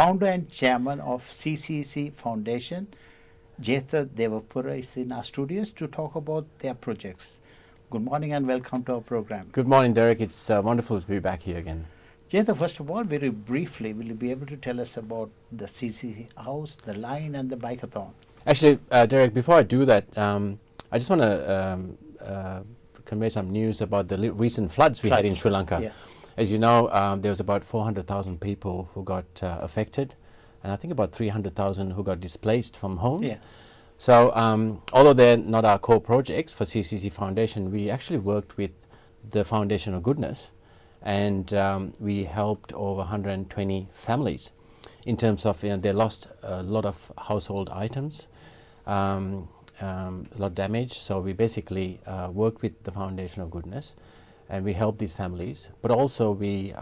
founder and chairman of CCC Foundation. Jetha Devapura is in our studios to talk about their projects. Good morning and welcome to our program. Good morning, Derek. It's wonderful to be back here again. Jetha, first of all, very briefly, will you be able to tell us about the CCC House, the line and the Bike-a-thon? Actually, Derek, before I do that, I just want to convey some news about the recent floods we had in Sri Lanka. Yeah. As you know, there was about 400,000 people who got affected, and I think about 300,000 who got displaced from homes. Yeah. So although they're not our core projects for CCC Foundation, we actually worked with the Foundation of Goodness, and we helped over 120 families in terms of, they lost a lot of household items, a lot of damage. So we basically worked with the Foundation of Goodness, and we helped these families, but also we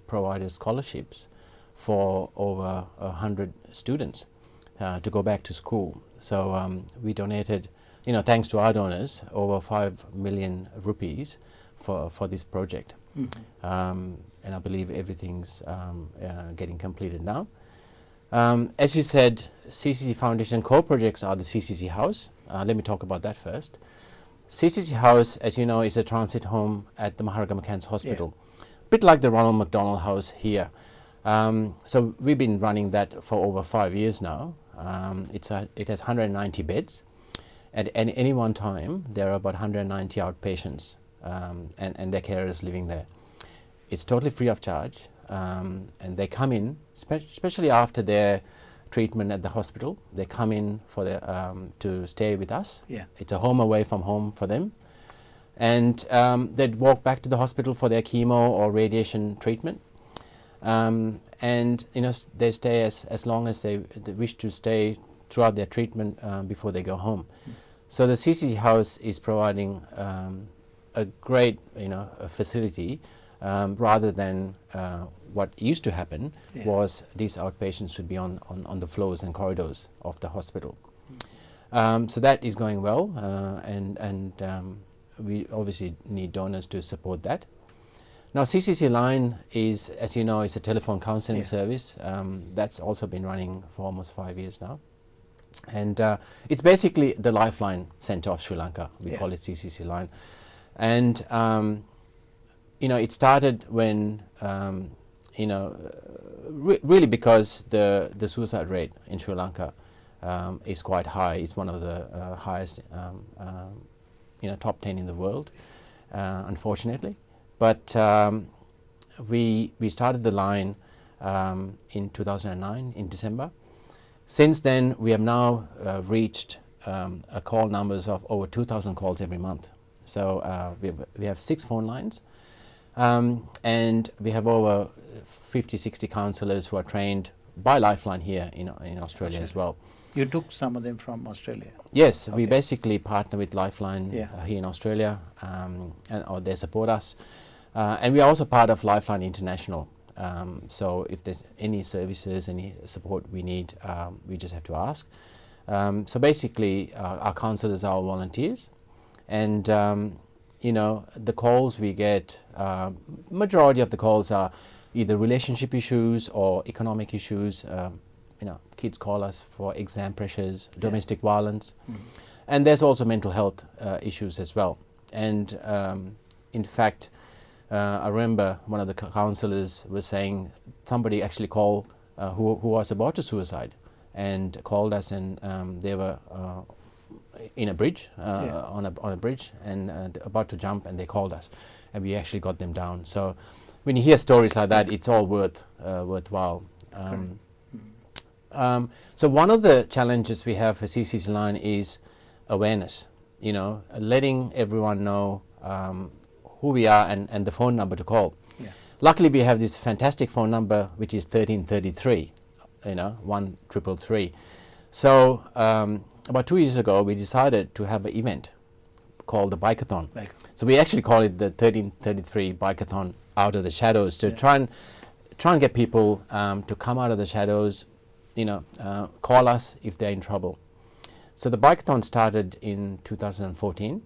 provided scholarships for over 100 students to go back to school. So we donated, thanks to our donors, over 5 million rupees for this project. Mm-hmm. And I believe everything's getting completed now. As you said, CCC Foundation core projects are the CCC House. Let me talk about that first. CCC House, as you know, is a transit home at the Maharagama Cancer Hospital, a bit like the Ronald McDonald House here. So we've been running that for over 5 years now. It has 190 beds. At any one time, there are about 190 outpatients and their carers living there. It's totally free of charge, and they come in, especially after their treatment at the hospital. They come in for to stay with us. Yeah. It's a home away from home for them. And they'd walk back to the hospital for their chemo or radiation treatment. And they stay as long as they wish to stay throughout their treatment before they go home. So the CCC House is providing a great facility rather than what used to happen was these outpatients would be on the floors and corridors of the hospital. So that is going well, and we obviously need donors to support that. Now CCC Line is, as you know, is a telephone counselling service. That's also been running for almost 5 years now. And it's basically the Lifeline Centre of Sri Lanka. We call it CCC Line. And it started when really because the suicide rate in Sri Lanka is quite high. It's one of the highest, top 10 in the world, unfortunately. But we started the line in 2009 in December. Since then, we have now reached a call numbers of over 2,000 calls every month. So we have 6 phone lines, and we have over 50, 60 counsellors who are trained by Lifeline here in Australia as well. You took some of them from Australia? Yes, we basically partner with Lifeline here in Australia, or they support us. And we are also part of Lifeline International. So if there's any services, any support we need, we just have to ask. So basically, our counsellors are all volunteers. And, the calls we get, majority of the calls are either relationship issues or economic issues. Kids call us for exam pressures, domestic violence. Mm-hmm. And there's also mental health issues as well. And in fact, I remember one of the counsellors was saying somebody actually called who was about to suicide and called us, and they were in a bridge, on a bridge, and about to jump, and they called us, and we actually got them down. So when you hear stories like that, it's all worthwhile. So one of the challenges we have for CCC Line is awareness, letting everyone know who we are and the phone number to call. Yeah. Luckily, we have this fantastic phone number, which is 1333, 1333. So about 2 years ago, we decided to have an event called the Bike-a-thon. So we actually call it the 1333 Bike-a-thon, out of the shadows, to try and get people to come out of the shadows, call us if they're in trouble. So the Bike-a-thon started in 2014.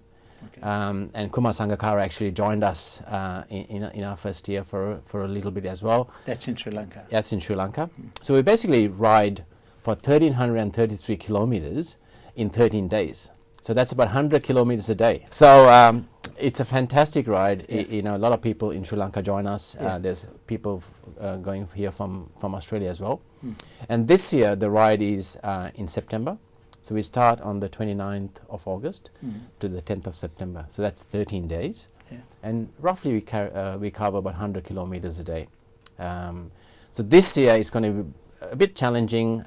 Okay. And Kumar Sangakkara actually joined us in our first year for a little bit as well. That's in Sri Lanka. That's in Sri Lanka. So we basically ride for 1,333 kilometers in 13 days. So that's about 100 kilometers a day. So it's a fantastic ride. Yeah. A lot of people in Sri Lanka join us. Yeah. There's people going here from Australia as well. And this year the ride is in September. So we start on the 29th of August to the 10th of September. So that's 13 days. Yeah. And roughly we cover about 100 kilometers a day. So this year is going to be a bit challenging.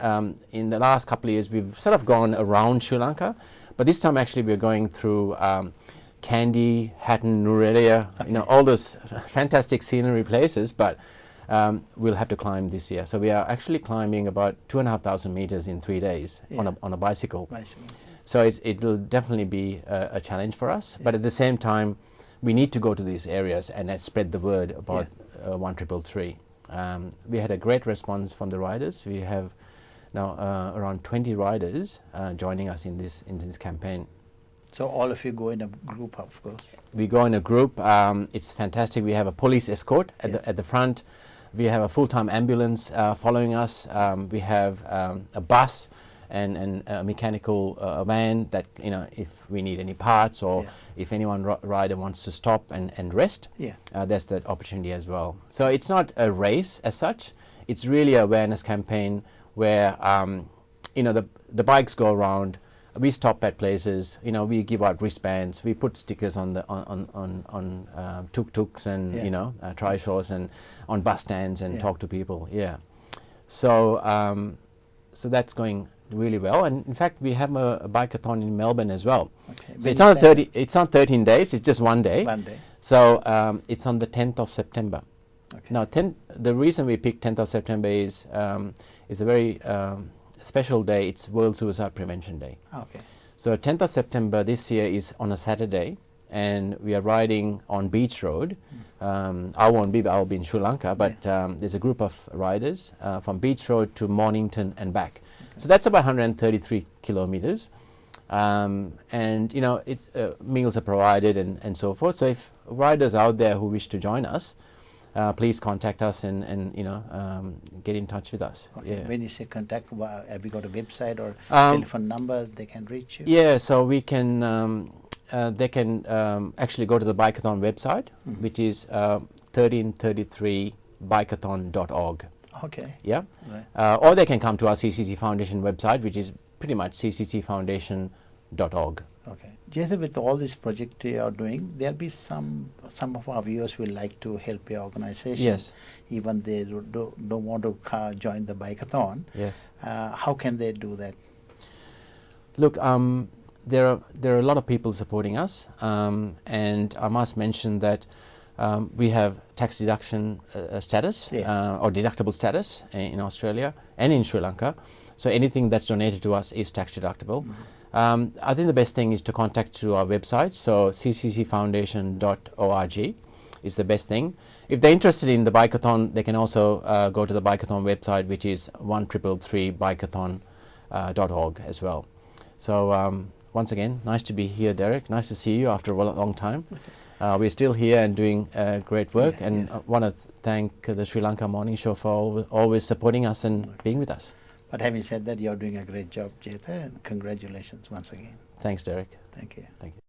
In the last couple of years we've sort of gone around Sri Lanka, but this time actually we're going through Kandy, Hatton, Nurelia, all those fantastic scenery places, but we'll have to climb this year. So we are actually climbing about 2,500 meters in 3 days on a bicycle. So it'll definitely be a challenge for us, but at the same time we need to go to these areas and spread the word about 1333. We had a great response from the riders. We have now around 20 riders joining us in this campaign. So all of you go in a group, of course. We go in a group. It's fantastic. We have a police escort at the front. We have a full-time ambulance following us. We have a bus and a mechanical van that, if we need any parts or if anyone rider wants to stop and rest, there's that opportunity as well. So it's not a race as such. It's really an awareness campaign where, the bikes go around. We stop at places. We give out wristbands. We put stickers on the on tuk-tuks and trishaws and on bus stands and talk to people. Yeah. So so that's going really well, and in fact we have a bike-a-thon in Melbourne as well. Okay. So it's not 13 days, it's just one day. One day. So it's on the 10th of September. Okay. Now the reason we picked 10th of September is a very special day. It's World Suicide Prevention Day. Okay. So 10th of September this year is on a Saturday, and we are riding on Beach Road. I'll be in Sri Lanka, but there's a group of riders from Beach Road to Mornington and back. So that's about 133 kilometers. And it's meals are provided and so forth. So if riders out there who wish to join us, please contact us and get in touch with us. Okay. When you say contact, have you got a website or telephone number they can reach you? Yeah, so we can they can actually go to the Bike-a-thon website, which is 1333bikeathon.org. Okay. Yeah. Right. Or they can come to our CCC Foundation website, which is pretty much cccfoundation.org. Okay. Jetha, with all this project you are doing, there'll be some of our viewers will like to help your organization. Yes. Even they don't want to join the Bike-a-thon. Yes. How can they do that? Look, there are a lot of people supporting us, and I must mention that we have tax deduction status or deductible status in Australia and in Sri Lanka. So anything that's donated to us is tax deductible. I think the best thing is to contact through our website. So cccfoundation.org is the best thing. If they're interested in the Bike-a-thon, they can also go to the Bike-a-thon website, which is 1333bikeathon.org as well. So once again, nice to be here, Derek. Nice to see you after a long time. We're still here and doing great work, and I want to thank the Sri Lanka Morning Show for always supporting us and being with us. But having said that, you're doing a great job, Jetha, and congratulations once again. Thanks, Derek. Thank you. Thank you.